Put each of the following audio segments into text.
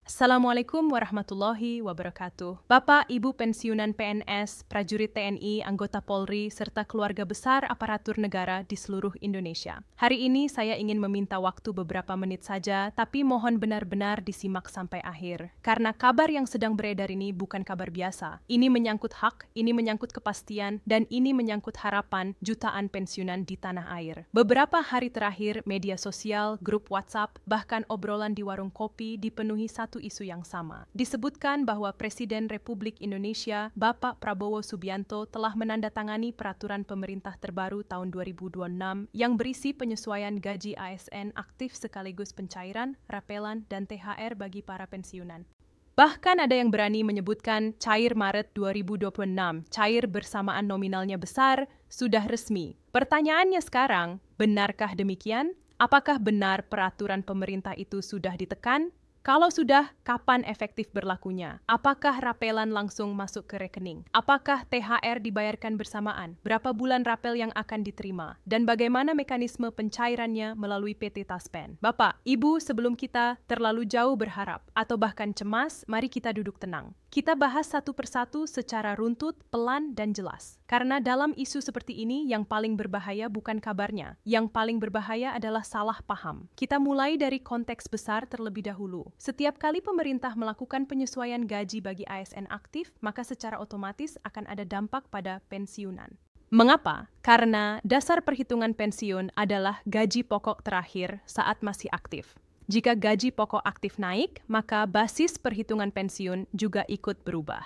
Assalamualaikum warahmatullahi wabarakatuh. Bapak, Ibu pensiunan PNS, prajurit TNI, anggota Polri, serta keluarga besar aparatur negara di seluruh Indonesia. Hari ini saya ingin meminta waktu beberapa menit saja, tapi mohon benar-benar disimak sampai akhir. Karena kabar yang sedang beredar ini bukan kabar biasa. Ini menyangkut hak, ini menyangkut kepastian, dan ini menyangkut harapan jutaan pensiunan di tanah air. Beberapa hari terakhir, media sosial, grup WhatsApp, bahkan obrolan di warung kopi dipenuhi satu isu yang sama. Disebutkan bahwa Presiden Republik Indonesia, Bapak Prabowo Subianto, telah menandatangani peraturan pemerintah terbaru tahun 2026 yang berisi penyesuaian gaji ASN aktif sekaligus pencairan, rapelan, dan THR bagi para pensiunan. Bahkan ada yang berani menyebutkan cair Maret 2026, cair bersamaan nominalnya besar, sudah resmi. Pertanyaannya sekarang, benarkah demikian? Apakah benar peraturan pemerintah itu sudah ditekan? Kalau sudah, kapan efektif berlakunya? Apakah rapelan langsung masuk ke rekening? Apakah THR dibayarkan bersamaan? Berapa bulan rapel yang akan diterima? Dan bagaimana mekanisme pencairannya melalui PT Taspen? Bapak, Ibu, sebelum kita terlalu jauh berharap atau bahkan cemas, mari kita duduk tenang. Kita bahas satu persatu secara runtut, pelan, dan jelas. Karena dalam isu seperti ini, yang paling berbahaya bukan kabarnya. Yang paling berbahaya adalah salah paham. Kita mulai dari konteks besar terlebih dahulu. Setiap kali pemerintah melakukan penyesuaian gaji bagi ASN aktif, maka secara otomatis akan ada dampak pada pensiunan. Mengapa? Karena dasar perhitungan pensiun adalah gaji pokok terakhir saat masih aktif. Jika gaji pokok aktif naik, maka basis perhitungan pensiun juga ikut berubah.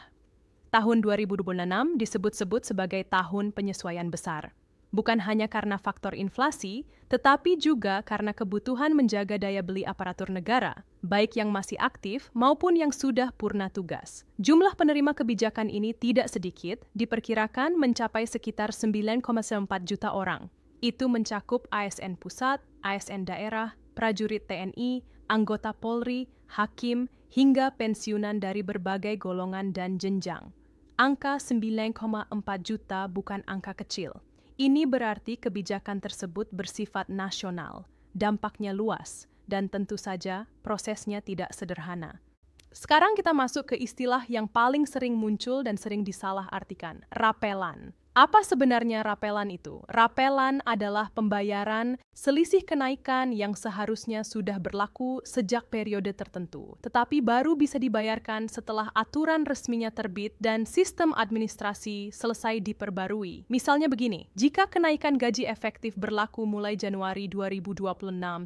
Tahun 2026 disebut-sebut sebagai tahun penyesuaian besar. Bukan hanya karena faktor inflasi, tetapi juga karena kebutuhan menjaga daya beli aparatur negara, baik yang masih aktif maupun yang sudah purna tugas. Jumlah penerima kebijakan ini tidak sedikit, diperkirakan mencapai sekitar 9,4 juta orang. Itu mencakup ASN pusat, ASN daerah, prajurit TNI, anggota Polri, hakim, hingga pensiunan dari berbagai golongan dan jenjang. Angka 9,4 juta bukan angka kecil. Ini berarti kebijakan tersebut bersifat nasional, dampaknya luas, dan tentu saja prosesnya tidak sederhana. Sekarang kita masuk ke istilah yang paling sering muncul dan sering disalahartikan, rapelan. Apa sebenarnya rapelan itu? Rapelan adalah pembayaran selisih kenaikan yang seharusnya sudah berlaku sejak periode tertentu, tetapi baru bisa dibayarkan setelah aturan resminya terbit dan sistem administrasi selesai diperbarui. Misalnya begini, jika kenaikan gaji efektif berlaku mulai Januari 2026,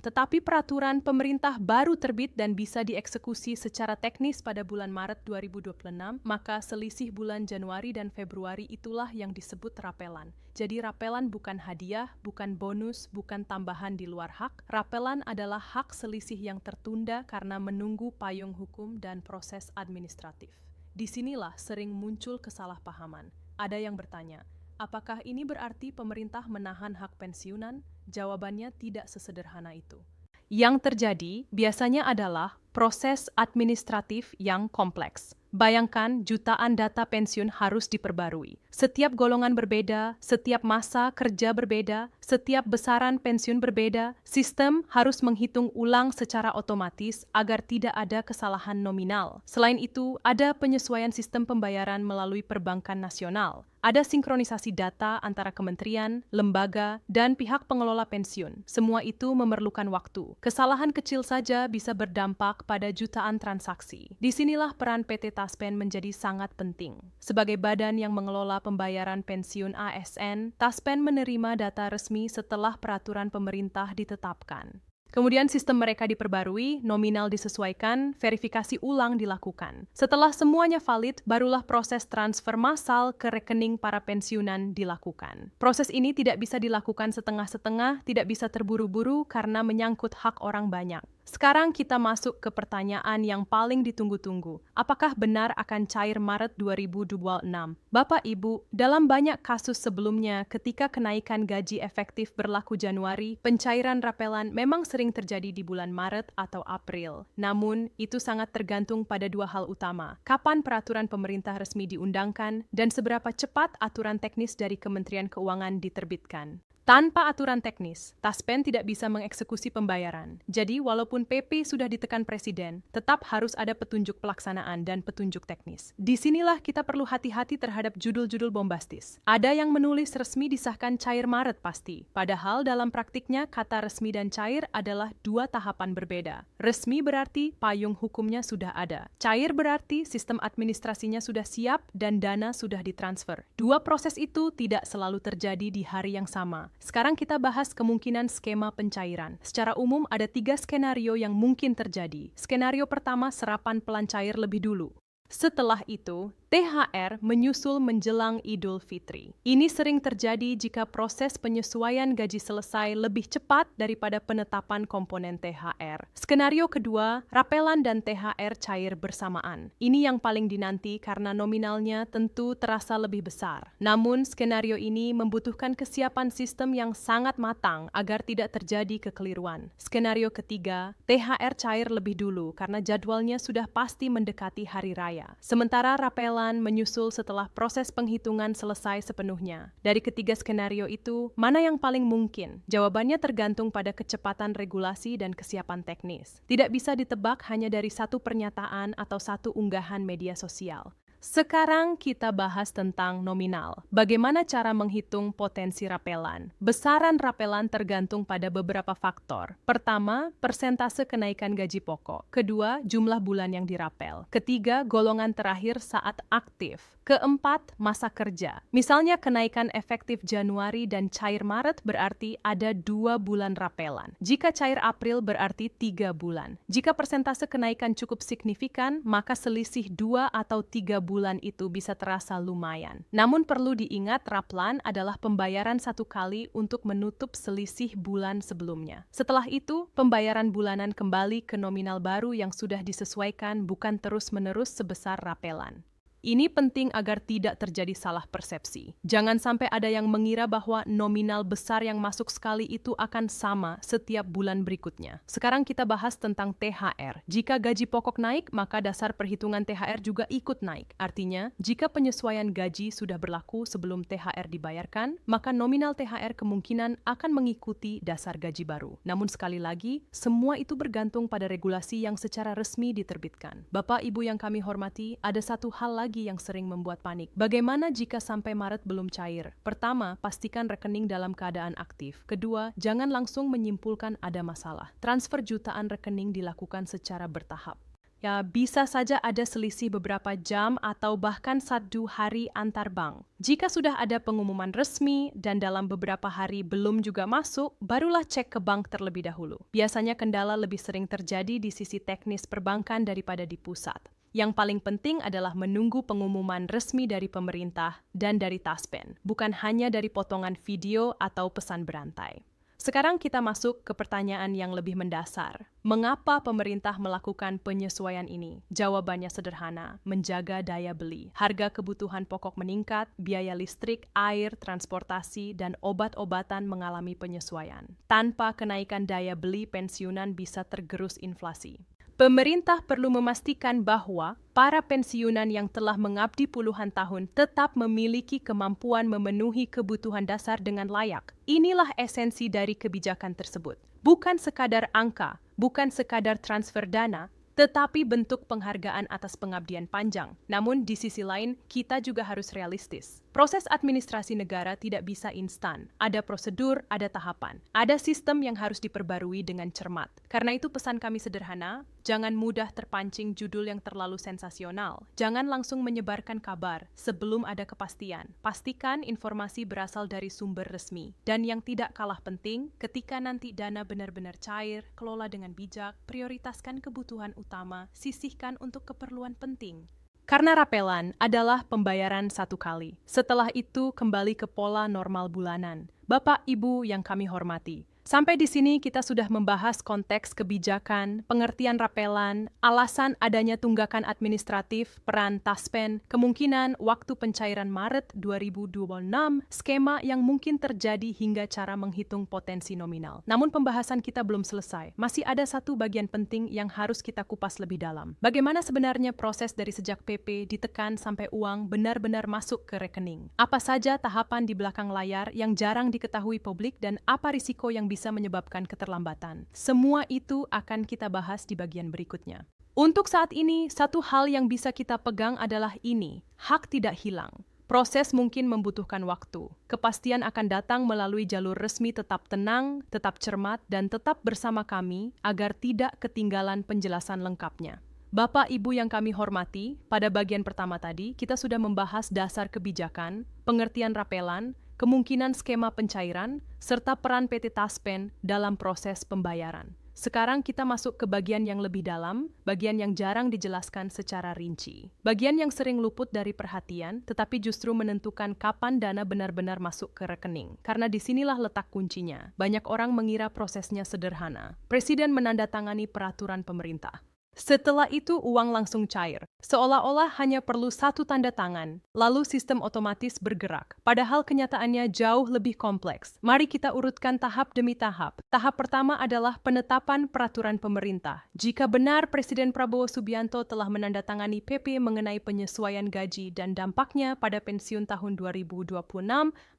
tetapi peraturan pemerintah baru terbit dan bisa dieksekusi secara teknis pada bulan Maret 2026, maka selisih bulan Januari dan Februari itulah yang disebut rapelan. Jadi rapelan bukan hadiah, bukan bonus, bukan tambahan di luar hak. Rapelan adalah hak selisih yang tertunda karena menunggu payung hukum dan proses administratif. Disinilah sering muncul kesalahpahaman. Ada yang bertanya, apakah ini berarti pemerintah menahan hak pensiunan? Jawabannya tidak sesederhana itu. Yang terjadi biasanya adalah proses administratif yang kompleks. Bayangkan jutaan data pensiun harus diperbarui. Setiap golongan berbeda, setiap masa kerja berbeda, setiap besaran pensiun berbeda. Sistem harus menghitung ulang secara otomatis agar tidak ada kesalahan nominal. Selain itu, ada penyesuaian sistem pembayaran melalui perbankan nasional. Ada sinkronisasi data antara kementerian, lembaga, dan pihak pengelola pensiun. Semua itu memerlukan waktu. Kesalahan kecil saja bisa berdampak pada jutaan transaksi. Disinilah peran PT Taspen menjadi sangat penting. Sebagai badan yang mengelola pembayaran pensiun ASN, Taspen menerima data resmi setelah peraturan pemerintah ditetapkan. Kemudian sistem mereka diperbarui, nominal disesuaikan, verifikasi ulang dilakukan. Setelah semuanya valid, barulah proses transfer massal ke rekening para pensiunan dilakukan. Proses ini tidak bisa dilakukan setengah-setengah, tidak bisa terburu-buru karena menyangkut hak orang banyak. Sekarang kita masuk ke pertanyaan yang paling ditunggu-tunggu. Apakah benar akan cair Maret 2026? Bapak Ibu, dalam banyak kasus sebelumnya ketika kenaikan gaji efektif berlaku Januari, pencairan rapelan memang sering terjadi di bulan Maret atau April. Namun, itu sangat tergantung pada dua hal utama. Kapan peraturan pemerintah resmi diundangkan dan seberapa cepat aturan teknis dari Kementerian Keuangan diterbitkan. Tanpa aturan teknis, Taspen tidak bisa mengeksekusi pembayaran. Jadi, walaupun PP sudah ditekan Presiden, tetap harus ada petunjuk pelaksanaan dan petunjuk teknis. Disinilah kita perlu hati-hati terhadap judul-judul bombastis. Ada yang menulis resmi disahkan cair Maret pasti, padahal dalam praktiknya kata resmi dan cair adalah dua tahapan berbeda. Resmi berarti payung hukumnya sudah ada. Cair berarti sistem administrasinya sudah siap dan dana sudah ditransfer. Dua proses itu tidak selalu terjadi di hari yang sama. Sekarang kita bahas kemungkinan skema pencairan. Secara umum ada 3 skenario yang mungkin terjadi. Skenario pertama, serapan pelan cair lebih dulu. Setelah itu, THR menyusul menjelang Idul Fitri. Ini sering terjadi jika proses penyesuaian gaji selesai lebih cepat daripada penetapan komponen THR. Skenario kedua, rapelan dan THR cair bersamaan. Ini yang paling dinanti karena nominalnya tentu terasa lebih besar. Namun, skenario ini membutuhkan kesiapan sistem yang sangat matang agar tidak terjadi kekeliruan. Skenario ketiga, THR cair lebih dulu karena jadwalnya sudah pasti mendekati hari raya. Sementara rapelan menyusul setelah proses penghitungan selesai sepenuhnya. Dari ketiga skenario itu, mana yang paling mungkin? Jawabannya tergantung pada kecepatan regulasi dan kesiapan teknis. Tidak bisa ditebak hanya dari satu pernyataan atau satu unggahan media sosial. Sekarang kita bahas tentang nominal. Bagaimana cara menghitung potensi rapelan? Besaran rapelan tergantung pada beberapa faktor. Pertama, persentase kenaikan gaji pokok. Kedua, jumlah bulan yang dirapel. Ketiga, golongan terakhir saat aktif. Keempat, masa kerja. Misalnya kenaikan efektif Januari dan cair Maret berarti ada 2 bulan rapelan. Jika cair April berarti 3 bulan. Jika persentase kenaikan cukup signifikan, maka selisih 2 atau 3 bulan itu bisa terasa lumayan. Namun perlu diingat raplan adalah pembayaran satu kali untuk menutup selisih bulan sebelumnya. Setelah itu, pembayaran bulanan kembali ke nominal baru yang sudah disesuaikan bukan terus-menerus sebesar rapelan. Ini penting agar tidak terjadi salah persepsi. Jangan sampai ada yang mengira bahwa nominal besar yang masuk sekali itu akan sama setiap bulan berikutnya. Sekarang kita bahas tentang THR. Jika gaji pokok naik, maka dasar perhitungan THR juga ikut naik. Artinya, jika penyesuaian gaji sudah berlaku sebelum THR dibayarkan, maka nominal THR kemungkinan akan mengikuti dasar gaji baru. Namun sekali lagi, semua itu bergantung pada regulasi yang secara resmi diterbitkan. Bapak Ibu yang kami hormati, ada satu hal lagi yang sering membuat panik. Bagaimana jika sampai Maret belum cair? Pertama, pastikan rekening dalam keadaan aktif. Kedua, jangan langsung menyimpulkan ada masalah. Transfer jutaan rekening dilakukan secara bertahap. Ya, bisa saja ada selisih beberapa jam atau bahkan 1 hari antar bank. Jika sudah ada pengumuman resmi dan dalam beberapa hari belum juga masuk, barulah cek ke bank terlebih dahulu. Biasanya kendala lebih sering terjadi di sisi teknis perbankan daripada di pusat. Yang paling penting adalah menunggu pengumuman resmi dari pemerintah dan dari Taspen, bukan hanya dari potongan video atau pesan berantai. Sekarang kita masuk ke pertanyaan yang lebih mendasar. Mengapa pemerintah melakukan penyesuaian ini? Jawabannya sederhana, menjaga daya beli. Harga kebutuhan pokok meningkat, biaya listrik, air, transportasi, dan obat-obatan mengalami penyesuaian. Tanpa kenaikan daya beli, pensiunan bisa tergerus inflasi. Pemerintah perlu memastikan bahwa para pensiunan yang telah mengabdi puluhan tahun tetap memiliki kemampuan memenuhi kebutuhan dasar dengan layak. Inilah esensi dari kebijakan tersebut. Bukan sekadar angka, bukan sekadar transfer dana, tetapi bentuk penghargaan atas pengabdian panjang. Namun di sisi lain, kita juga harus realistis. Proses administrasi negara tidak bisa instan. Ada prosedur, ada tahapan. Ada sistem yang harus diperbarui dengan cermat. Karena itu pesan kami sederhana, jangan mudah terpancing judul yang terlalu sensasional. Jangan langsung menyebarkan kabar sebelum ada kepastian. Pastikan informasi berasal dari sumber resmi. Dan yang tidak kalah penting, ketika nanti dana benar-benar cair, kelola dengan bijak, prioritaskan kebutuhan utama, sisihkan untuk keperluan penting. Karena rapelan adalah pembayaran satu kali. Setelah itu kembali ke pola normal bulanan. Bapak, Ibu yang kami hormati, Sampai di sini kita sudah membahas konteks kebijakan, pengertian rapelan, alasan adanya tunggakan administratif, peran Taspen, kemungkinan waktu pencairan Maret 2026, skema yang mungkin terjadi hingga cara menghitung potensi nominal. Namun pembahasan kita belum selesai. Masih ada satu bagian penting yang harus kita kupas lebih dalam. Bagaimana sebenarnya proses dari sejak PP ditekan sampai uang benar-benar masuk ke rekening? Apa saja tahapan di belakang layar yang jarang diketahui publik dan apa risiko yang bisa menyebabkan keterlambatan? Semua itu akan kita bahas di bagian berikutnya. Untuk saat ini, satu hal yang bisa kita pegang adalah ini, hak tidak hilang. Proses mungkin membutuhkan waktu. Kepastian akan datang melalui jalur resmi. Tetap tenang, tetap cermat, dan tetap bersama kami agar tidak ketinggalan penjelasan lengkapnya. Bapak Ibu yang kami hormati, pada bagian pertama tadi kita sudah membahas dasar kebijakan, pengertian rapelan, kemungkinan skema pencairan, serta peran PT Taspen dalam proses pembayaran. Sekarang kita masuk ke bagian yang lebih dalam, bagian yang jarang dijelaskan secara rinci. Bagian yang sering luput dari perhatian, tetapi justru menentukan kapan dana benar-benar masuk ke rekening. Karena disinilah letak kuncinya. Banyak orang mengira prosesnya sederhana. Presiden menandatangani peraturan pemerintah. Setelah itu uang langsung cair, seolah-olah hanya perlu satu tanda tangan, lalu sistem otomatis bergerak. Padahal kenyataannya jauh lebih kompleks. Mari kita urutkan tahap demi tahap. Tahap pertama adalah penetapan peraturan pemerintah. Jika benar Presiden Prabowo Subianto telah menandatangani PP mengenai penyesuaian gaji dan dampaknya pada pensiun tahun 2026,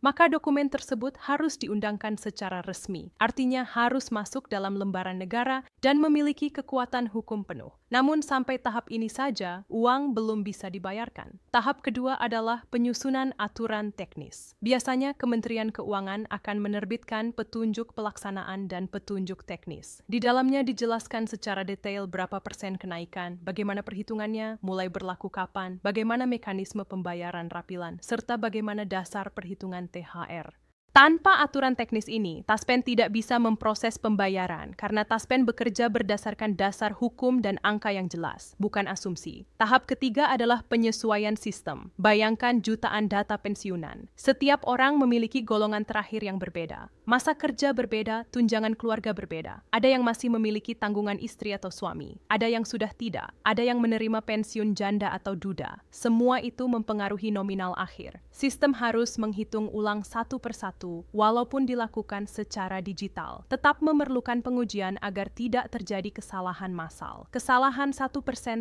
maka dokumen tersebut harus diundangkan secara resmi. Artinya harus masuk dalam lembaran negara dan memiliki kekuatan hukum penuh. Namun sampai tahap ini saja, uang belum bisa dibayarkan. Tahap kedua adalah penyusunan aturan teknis. Biasanya Kementerian Keuangan akan menerbitkan petunjuk pelaksanaan dan petunjuk teknis. Di dalamnya dijelaskan secara detail berapa persen kenaikan, bagaimana perhitungannya, mulai berlaku kapan, bagaimana mekanisme pembayaran rapilan, serta bagaimana dasar perhitungan THR. Tanpa aturan teknis ini, Taspen tidak bisa memproses pembayaran karena Taspen bekerja berdasarkan dasar hukum dan angka yang jelas, bukan asumsi. Tahap ketiga adalah penyesuaian sistem. Bayangkan jutaan data pensiunan. Setiap orang memiliki golongan terakhir yang berbeda. Masa kerja berbeda, tunjangan keluarga berbeda. Ada yang masih memiliki tanggungan istri atau suami. Ada yang sudah tidak. Ada yang menerima pensiun janda atau duda. Semua itu mempengaruhi nominal akhir. Sistem harus menghitung ulang satu persatu walaupun dilakukan secara digital, tetap memerlukan pengujian agar tidak terjadi kesalahan massal. Kesalahan 1%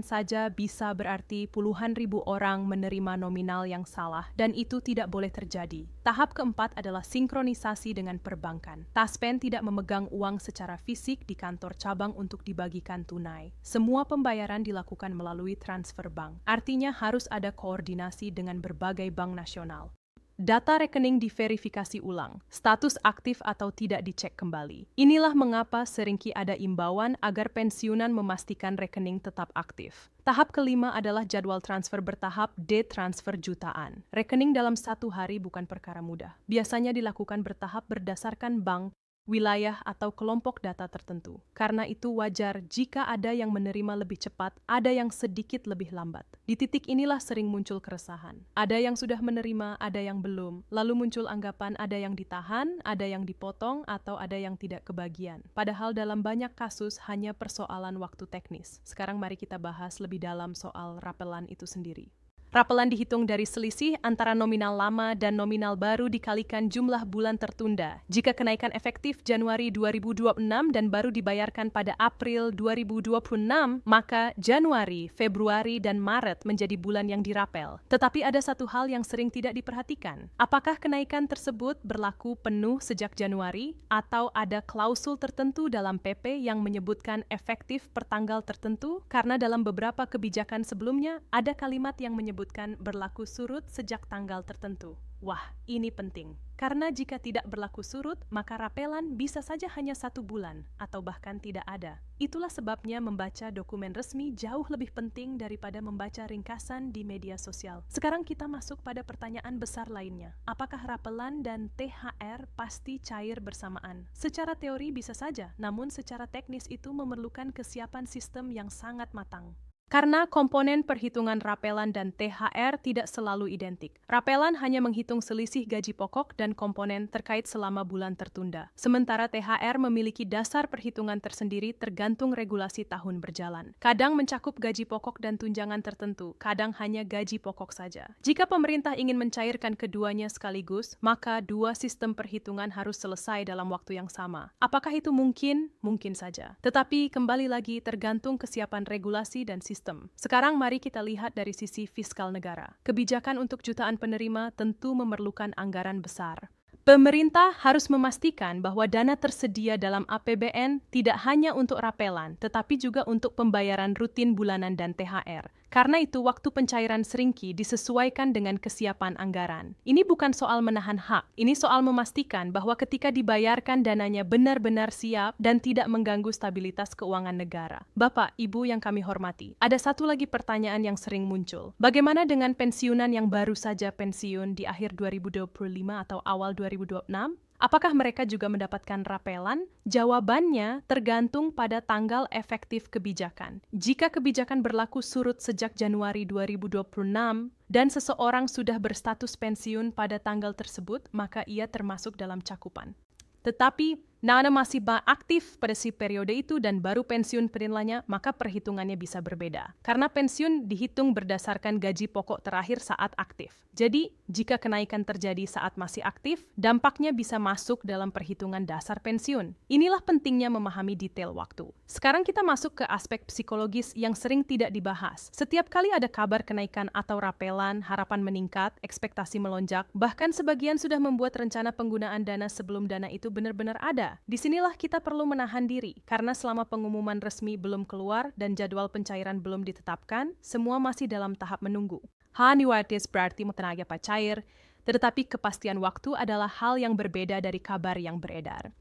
saja bisa berarti puluhan ribu orang menerima nominal yang salah dan itu tidak boleh terjadi. Tahap keempat adalah sinkronisasi dengan perbankan. Taspen tidak memegang uang secara fisik di kantor cabang untuk dibagikan tunai. Semua pembayaran dilakukan melalui transfer bank. Artinya harus ada koordinasi dengan berbagai bank nasional. Data rekening diverifikasi ulang, status aktif atau tidak dicek kembali. Inilah mengapa seringkali ada imbauan agar pensiunan memastikan rekening tetap aktif. Tahap kelima adalah jadwal transfer bertahap D-transfer jutaan. Rekening dalam satu hari bukan perkara mudah. Biasanya dilakukan bertahap berdasarkan bank, wilayah, atau kelompok data tertentu. Karena itu wajar jika ada yang menerima lebih cepat, ada yang sedikit lebih lambat. Di titik inilah sering muncul keresahan. Ada yang sudah menerima, ada yang belum. Lalu muncul anggapan ada yang ditahan, ada yang dipotong, atau ada yang tidak kebagian. Padahal dalam banyak kasus hanya persoalan waktu teknis. Sekarang mari kita bahas lebih dalam soal rapelan itu sendiri. Rapelan dihitung dari selisih antara nominal lama dan nominal baru dikalikan jumlah bulan tertunda. Jika kenaikan efektif Januari 2026 dan baru dibayarkan pada April 2026, maka Januari, Februari, dan Maret menjadi bulan yang dirapel. Tetapi ada satu hal yang sering tidak diperhatikan. Apakah kenaikan tersebut berlaku penuh sejak Januari atau ada klausul tertentu dalam PP yang menyebutkan efektif per tanggal tertentu? Karena dalam beberapa kebijakan sebelumnya ada kalimat yang menyebut berlaku surut sejak tanggal tertentu. Wah, ini penting. Karena jika tidak berlaku surut, maka rapelan bisa saja hanya 1 bulan, atau bahkan tidak ada. Itulah sebabnya membaca dokumen resmi jauh lebih penting daripada membaca ringkasan di media sosial. Sekarang kita masuk pada pertanyaan besar lainnya. Apakah rapelan dan THR pasti cair bersamaan? Secara teori bisa saja, namun secara teknis itu memerlukan kesiapan sistem yang sangat matang. Karena komponen perhitungan rapelan dan THR tidak selalu identik. Rapelan hanya menghitung selisih gaji pokok dan komponen terkait selama bulan tertunda. Sementara THR memiliki dasar perhitungan tersendiri tergantung regulasi tahun berjalan. Kadang mencakup gaji pokok dan tunjangan tertentu, kadang hanya gaji pokok saja. Jika pemerintah ingin mencairkan keduanya sekaligus, maka dua sistem perhitungan harus selesai dalam waktu yang sama. Apakah itu mungkin? Mungkin saja. Tetapi kembali lagi tergantung kesiapan regulasi dan sistem. Sekarang mari kita lihat dari sisi fiskal negara. Kebijakan untuk jutaan penerima tentu memerlukan anggaran besar. Pemerintah harus memastikan bahwa dana tersedia dalam APBN tidak hanya untuk rapelan, tetapi juga untuk pembayaran rutin bulanan dan THR. Karena itu, waktu pencairan seringki disesuaikan dengan kesiapan anggaran. Ini bukan soal menahan hak, ini soal memastikan bahwa ketika dibayarkan dananya benar-benar siap dan tidak mengganggu stabilitas keuangan negara. Bapak, Ibu yang kami hormati, ada satu lagi pertanyaan yang sering muncul. Bagaimana dengan pensiunan yang baru saja pensiun di akhir 2025 atau awal 2026? Apakah mereka juga mendapatkan rapelan? Jawabannya tergantung pada tanggal efektif kebijakan. Jika kebijakan berlaku surut sejak Januari 2026 dan seseorang sudah berstatus pensiun pada tanggal tersebut, maka ia termasuk dalam cakupan. Tetapi Nana masih aktif pada si periode itu dan baru pensiun perintilanya, maka perhitungannya bisa berbeda. Karena pensiun dihitung berdasarkan gaji pokok terakhir saat aktif. Jadi, jika kenaikan terjadi saat masih aktif, dampaknya bisa masuk dalam perhitungan dasar pensiun. Inilah pentingnya memahami detail waktu. Sekarang kita masuk ke aspek psikologis yang sering tidak dibahas. Setiap kali ada kabar kenaikan atau rapelan, harapan meningkat, ekspektasi melonjak, bahkan sebagian sudah membuat rencana penggunaan dana sebelum dana itu benar-benar ada. Disinilah kita perlu menahan diri, karena selama pengumuman resmi belum keluar dan jadwal pencairan belum ditetapkan, semua masih dalam tahap menunggu. Haniwatis berarti tenaga cair, tetapi kepastian waktu adalah hal yang berbeda dari kabar yang beredar.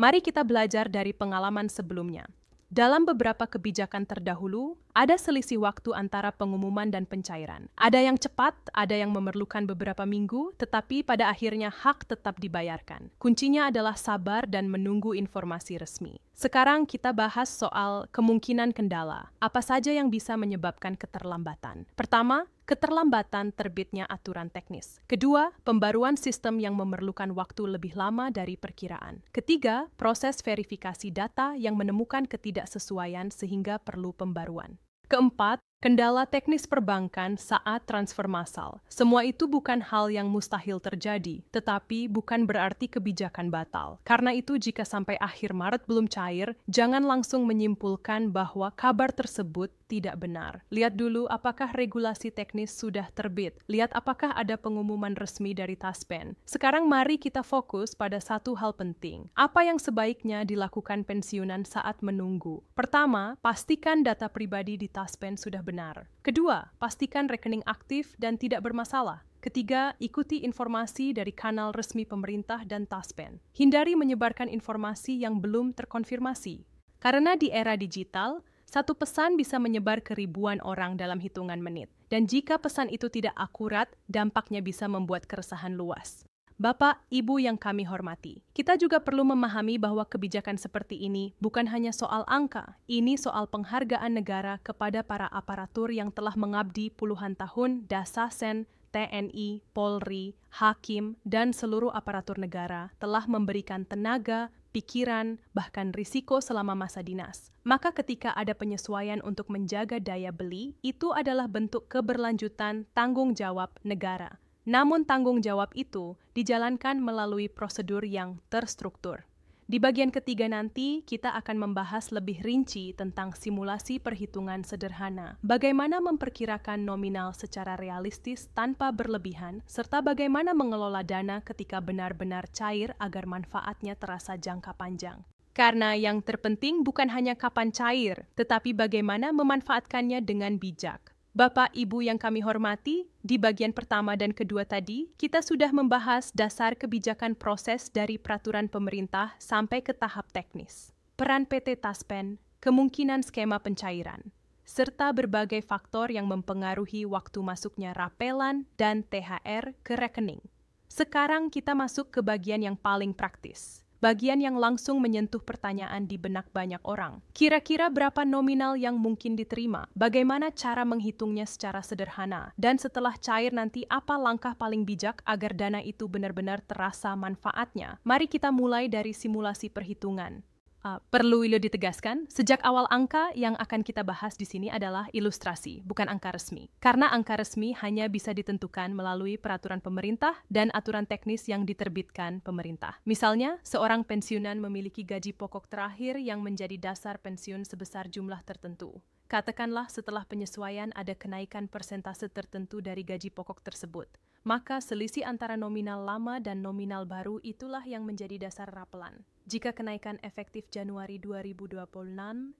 Mari kita belajar dari pengalaman sebelumnya. Dalam beberapa kebijakan terdahulu, ada selisih waktu antara pengumuman dan pencairan. Ada yang cepat, ada yang memerlukan beberapa minggu, tetapi pada akhirnya hak tetap dibayarkan. Kuncinya adalah sabar dan menunggu informasi resmi. Sekarang kita bahas soal kemungkinan kendala. Apa saja yang bisa menyebabkan keterlambatan? Pertama, keterlambatan terbitnya aturan teknis. Kedua, pembaruan sistem yang memerlukan waktu lebih lama dari perkiraan. Ketiga, proses verifikasi data yang menemukan ketidaksesuaian sehingga perlu pembaruan. Keempat, kendala teknis perbankan saat transfer massal. Semua itu bukan hal yang mustahil terjadi, tetapi bukan berarti kebijakan batal. Karena itu, jika sampai akhir Maret belum cair, jangan langsung menyimpulkan bahwa kabar tersebut tidak benar. Lihat dulu apakah regulasi teknis sudah terbit. Lihat apakah ada pengumuman resmi dari Taspen. Sekarang mari kita fokus pada satu hal penting. Apa yang sebaiknya dilakukan pensiunan saat menunggu? Pertama, pastikan data pribadi di Taspen sudah benar. Kedua, pastikan rekening aktif dan tidak bermasalah. Ketiga, ikuti informasi dari kanal resmi pemerintah dan Taspen. Hindari menyebarkan informasi yang belum terkonfirmasi. Karena di era digital, satu pesan bisa menyebar ke ribuan orang dalam hitungan menit. Dan jika pesan itu tidak akurat, dampaknya bisa membuat keresahan luas. Bapak, Ibu yang kami hormati, kita juga perlu memahami bahwa kebijakan seperti ini bukan hanya soal angka. Ini soal penghargaan negara kepada para aparatur yang telah mengabdi puluhan tahun, Dasasen, TNI, Polri, Hakim, dan seluruh aparatur negara telah memberikan tenaga, pikiran, bahkan risiko selama masa dinas. Maka ketika ada penyesuaian untuk menjaga daya beli, itu adalah bentuk keberlanjutan tanggung jawab negara. Namun tanggung jawab itu dijalankan melalui prosedur yang terstruktur. Di bagian ketiga nanti, kita akan membahas lebih rinci tentang simulasi perhitungan sederhana, bagaimana memperkirakan nominal secara realistis tanpa berlebihan, serta bagaimana mengelola dana ketika benar-benar cair agar manfaatnya terasa jangka panjang. Karena yang terpenting bukan hanya kapan cair, tetapi bagaimana memanfaatkannya dengan bijak. Bapak, Ibu yang kami hormati, di bagian pertama dan kedua tadi, kita sudah membahas dasar kebijakan proses dari peraturan pemerintah sampai ke tahap teknis. Peran PT Taspen, kemungkinan skema pencairan, serta berbagai faktor yang mempengaruhi waktu masuknya rapelan dan THR ke rekening. Sekarang kita masuk ke bagian yang paling praktis. bagian yang langsung menyentuh pertanyaan di benak banyak orang. Kira-kira berapa nominal yang mungkin diterima? Bagaimana cara menghitungnya secara sederhana? Dan setelah cair nanti apa langkah paling bijak agar dana itu benar-benar terasa manfaatnya? Mari kita mulai dari simulasi perhitungan. Perlu ditegaskan, sejak awal angka yang akan kita bahas di sini adalah ilustrasi, bukan angka resmi. Karena angka resmi hanya bisa ditentukan melalui peraturan pemerintah dan aturan teknis yang diterbitkan pemerintah. Misalnya, seorang pensiunan memiliki gaji pokok terakhir yang menjadi dasar pensiun sebesar jumlah tertentu. Katakanlah setelah penyesuaian ada kenaikan persentase tertentu dari gaji pokok tersebut. Maka selisih antara nominal lama dan nominal baru itulah yang menjadi dasar rapelan. Jika kenaikan efektif Januari 2026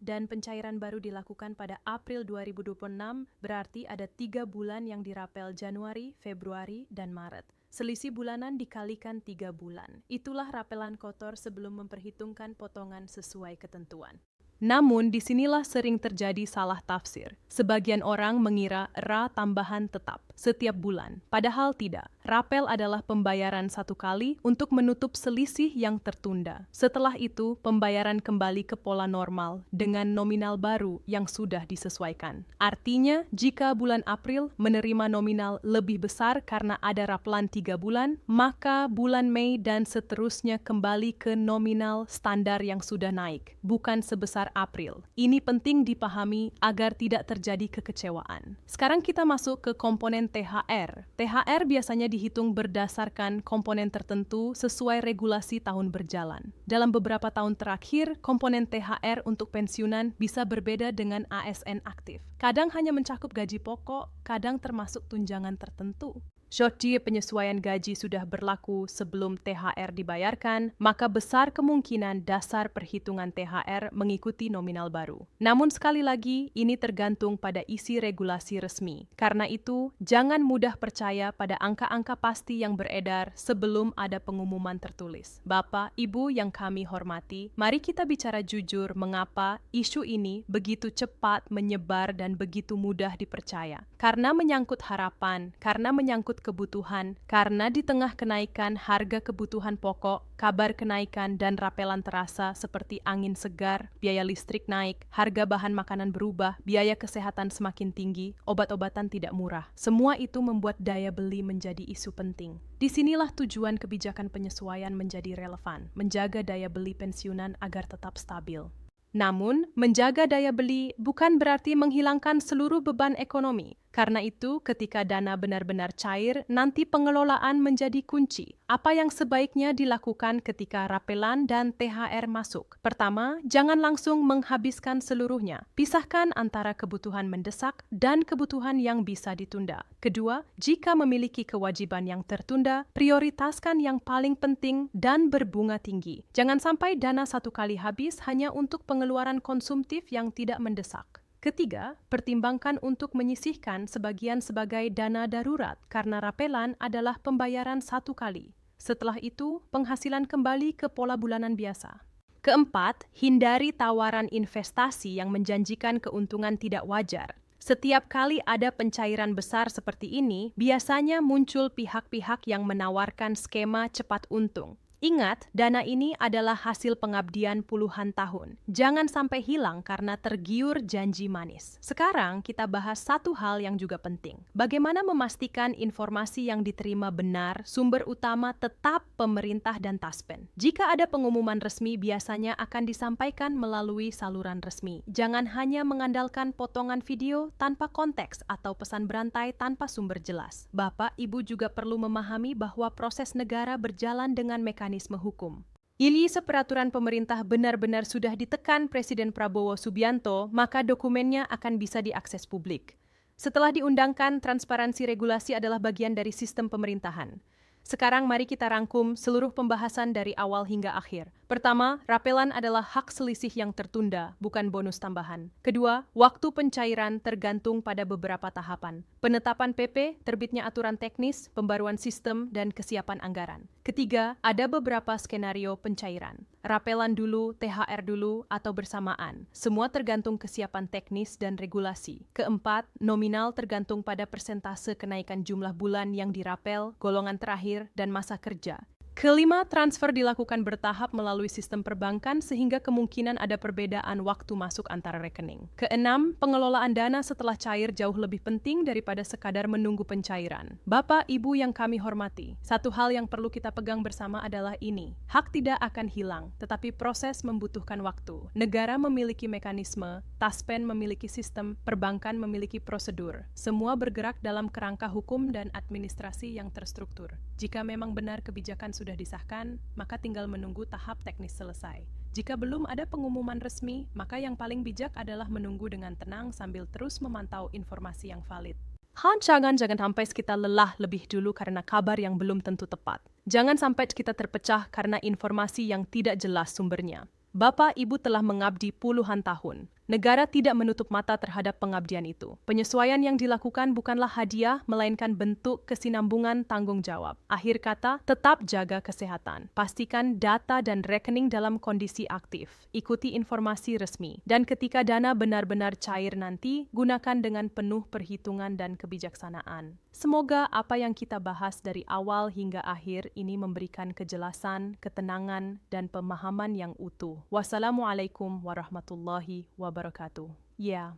dan pencairan baru dilakukan pada April 2026, berarti ada 3 bulan yang dirapel Januari, Februari, dan Maret. Selisih bulanan dikalikan 3 bulan. Itulah rapelan kotor sebelum memperhitungkan potongan sesuai ketentuan. Namun, disinilah sering terjadi salah tafsir. Sebagian orang mengira RA tambahan tetap setiap bulan, padahal tidak. Rapel adalah pembayaran satu kali untuk menutup selisih yang tertunda. Setelah itu, pembayaran kembali ke pola normal dengan nominal baru yang sudah disesuaikan. Artinya, jika bulan April menerima nominal lebih besar karena ada rapelan 3 bulan, maka bulan Mei dan seterusnya kembali ke nominal standar yang sudah naik, bukan sebesar April. Ini penting dipahami agar tidak terjadi kekecewaan. Sekarang kita masuk ke komponen THR. THR biasanya dihitung berdasarkan komponen tertentu sesuai regulasi tahun berjalan. Dalam beberapa tahun terakhir, komponen THR untuk pensiunan bisa berbeda dengan ASN aktif. Kadang hanya mencakup gaji pokok, kadang termasuk tunjangan tertentu. Jika penyesuaian gaji sudah berlaku sebelum THR dibayarkan, maka besar kemungkinan dasar perhitungan THR mengikuti nominal baru. Namun sekali lagi, ini tergantung pada isi regulasi resmi. Karena itu, jangan mudah percaya pada angka-angka pasti yang beredar sebelum ada pengumuman tertulis. Bapak, Ibu yang kami hormati, mari kita bicara jujur mengapa isu ini begitu cepat menyebar dan begitu mudah dipercaya. Karena menyangkut harapan, karena menyangkut kebutuhan, karena di tengah kenaikan harga kebutuhan pokok, kabar kenaikan dan rapelan terasa seperti angin segar, biaya listrik naik, harga bahan makanan berubah, biaya kesehatan semakin tinggi, obat-obatan tidak murah. Semua itu membuat daya beli menjadi isu penting. Disinilah tujuan kebijakan penyesuaian menjadi relevan, menjaga daya beli pensiunan agar tetap stabil. Namun, menjaga daya beli bukan berarti menghilangkan seluruh beban ekonomi. Karena itu, ketika dana benar-benar cair, nanti pengelolaan menjadi kunci. Apa yang sebaiknya dilakukan ketika rapelan dan THR masuk? Pertama, jangan langsung menghabiskan seluruhnya. Pisahkan antara kebutuhan mendesak dan kebutuhan yang bisa ditunda. Kedua, jika memiliki kewajiban yang tertunda, prioritaskan yang paling penting dan berbunga tinggi. Jangan sampai dana satu kali habis hanya untuk pengeluaran konsumtif yang tidak mendesak. Ketiga, pertimbangkan untuk menyisihkan sebagian sebagai dana darurat karena rapelan adalah pembayaran satu kali. Setelah itu, penghasilan kembali ke pola bulanan biasa. Keempat, hindari tawaran investasi yang menjanjikan keuntungan tidak wajar. Setiap kali ada pencairan besar seperti ini, biasanya muncul pihak-pihak yang menawarkan skema cepat untung. Ingat, dana ini adalah hasil pengabdian puluhan tahun. Jangan sampai hilang karena tergiur janji manis. Sekarang kita bahas satu hal yang juga penting. Bagaimana memastikan informasi yang diterima benar, sumber utama tetap pemerintah dan Taspen. Jika ada pengumuman resmi, biasanya akan disampaikan melalui saluran resmi. Jangan hanya mengandalkan potongan video tanpa konteks atau pesan berantai tanpa sumber jelas. Bapak, Ibu juga perlu memahami bahwa proses negara berjalan dengan mekanisme hukum. Jika peraturan pemerintah benar-benar sudah ditekan Presiden Prabowo Subianto, maka dokumennya akan bisa diakses publik. Setelah diundangkan, transparansi regulasi adalah bagian dari sistem pemerintahan. Sekarang mari kita rangkum seluruh pembahasan dari awal hingga akhir. Pertama, rapelan adalah hak selisih yang tertunda, bukan bonus tambahan. Kedua, waktu pencairan tergantung pada beberapa tahapan. Penetapan PP, terbitnya aturan teknis, pembaruan sistem, dan kesiapan anggaran. Ketiga, ada beberapa skenario pencairan. Rapelan dulu, THR dulu, atau bersamaan. Semua tergantung kesiapan teknis dan regulasi. Keempat, nominal tergantung pada persentase kenaikan jumlah bulan yang dirapel, golongan terakhir, dan masa kerja. Kelima, transfer dilakukan bertahap melalui sistem perbankan sehingga kemungkinan ada perbedaan waktu masuk antara rekening. Keenam, pengelolaan dana setelah cair jauh lebih penting daripada sekadar menunggu pencairan. Bapak, Ibu yang kami hormati, satu hal yang perlu kita pegang bersama adalah ini. Hak tidak akan hilang, tetapi proses membutuhkan waktu. Negara memiliki mekanisme, Taspen memiliki sistem, perbankan memiliki prosedur. Semua bergerak dalam kerangka hukum dan administrasi yang terstruktur. Jika memang benar kebijakan sudah disahkan, maka tinggal menunggu tahap teknis selesai. Jika belum ada pengumuman resmi, maka yang paling bijak adalah menunggu dengan tenang sambil terus memantau informasi yang valid. Jangan sampai kita lelah lebih dulu karena kabar yang belum tentu tepat. Jangan sampai kita terpecah karena informasi yang tidak jelas sumbernya. Bapak, Ibu telah mengabdi puluhan tahun. Negara tidak menutup mata terhadap pengabdian itu. Penyesuaian yang dilakukan bukanlah hadiah, melainkan bentuk kesinambungan tanggung jawab. Akhir kata, tetap jaga kesehatan. Pastikan data dan rekening dalam kondisi aktif. Ikuti informasi resmi. Dan ketika dana benar-benar cair nanti, gunakan dengan penuh perhitungan dan kebijaksanaan. Semoga apa yang kita bahas dari awal hingga akhir ini memberikan kejelasan, ketenangan, dan pemahaman yang utuh. Wassalamualaikum warahmatullahi wabarakatuh. Yeah.